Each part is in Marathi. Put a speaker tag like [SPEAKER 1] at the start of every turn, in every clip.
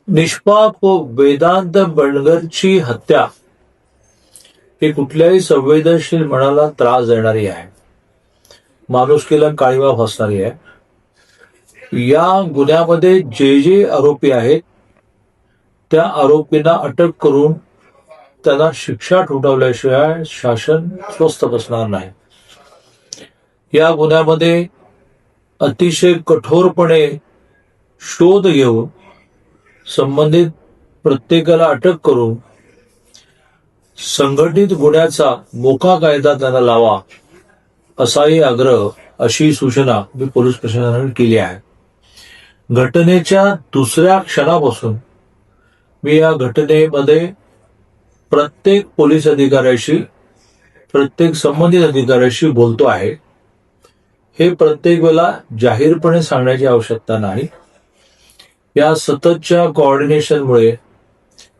[SPEAKER 1] निष्पाप व वेदांत बणगरची हत्या ही कुठल्याही संवेदनशील मनाला त्रास देणारी आहे, माणुसकीला काळीमा फासणारी आहे। या गुन्ह्यामध्ये जे जे आरोपी आहेत त्या आरोपींना अटक करून त्यांना शिक्षा ठोठावल्याशिवाय शासन स्वस्थ बसणार नाही। या गुन्ह्यामध्ये अतिशय कठोरपणे शोध घेऊन संबंधित प्रत्येकाला अटक करून संघटित गुन्ह्याचा मोका कायदा त्यांना लावा, असाही आग्रह, अशी सूचना मी पोलीस प्रशासनाने केली आहे। घटनेच्या दुसऱ्या क्षणापासून मी या घटनेमध्ये प्रत्येक पोलीस अधिकाऱ्याशी, प्रत्येक संबंधित अधिकाऱ्याशी बोलतो आहे। हे प्रत्येक वेळेला जाहीरपणे सांगण्याची आवश्यकता नाही। या सततच्या कोऑर्डिनेशनमुळे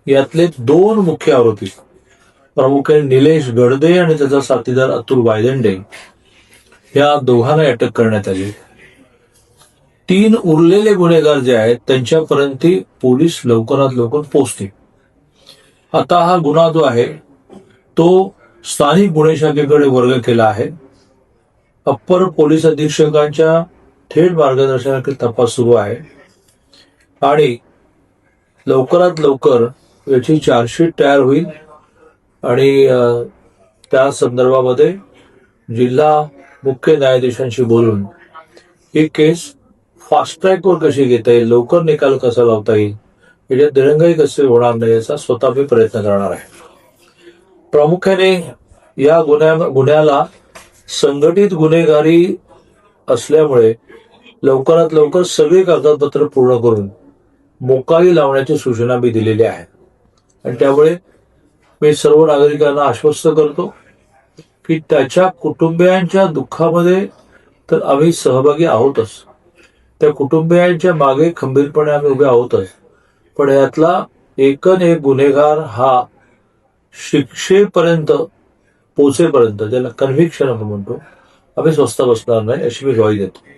[SPEAKER 1] यातले दोन मुख्य आरोपी, प्रामुख्याने निलेश गडदे आणि त्याचा साथीदार अतुल वायदंडे, या दोघांना अटक करण्यात आली। 3 उरलेले गुन्हेगार जे आहेत त्यांच्यापर्यंत पोलीस लवकरात लवकर पोहोचतील। आता हा गुन्हा जो आहे तो स्थानिक गुन्हे शाखेकडे वर्ग केला आहे। अप्पर पोलीस अधीक्षकांच्या थेट मार्गदर्शनाखाली तपास सुरू आहे आणि लवकरात लवकर याची चार्जशीट तयार होईल आणि त्या संदर्भामध्ये जिल्हा मुख्य न्यायाधीशांशी बोलून ही केस फास्ट ट्रॅकवर कशी घेता येईल, लवकर निकाल कसा लावता येईल, याच्यात दिरंगाई कसे होणार नाही याचा स्वतः मी प्रयत्न करणार आहे। प्रामुख्याने या गुन्ह्याला संघटित गुन्हेगारी असल्यामुळे लवकरात लवकर सगळी कागदपत्र पूर्ण करून मोकाही लावण्याची सूचना मी दिलेली आहे आणि त्यामुळे मी सर्व नागरिकांना आश्वस्त करतो की त्याच्या कुटुंबियांच्या दुःखामध्ये तर आम्ही सहभागी आहोतच, त्या कुटुंबियांच्या मागे खंबीरपणे आम्ही उभे आहोतच, पण यातला एकन एक गुन्हेगार हा शिक्षेपर्यंत पोचेपर्यंत, ज्याला कन्व्हिक्शन आपण म्हणतो, आम्ही स्वस्थ बसणार नाही, अशी मी ग्वाही देतो।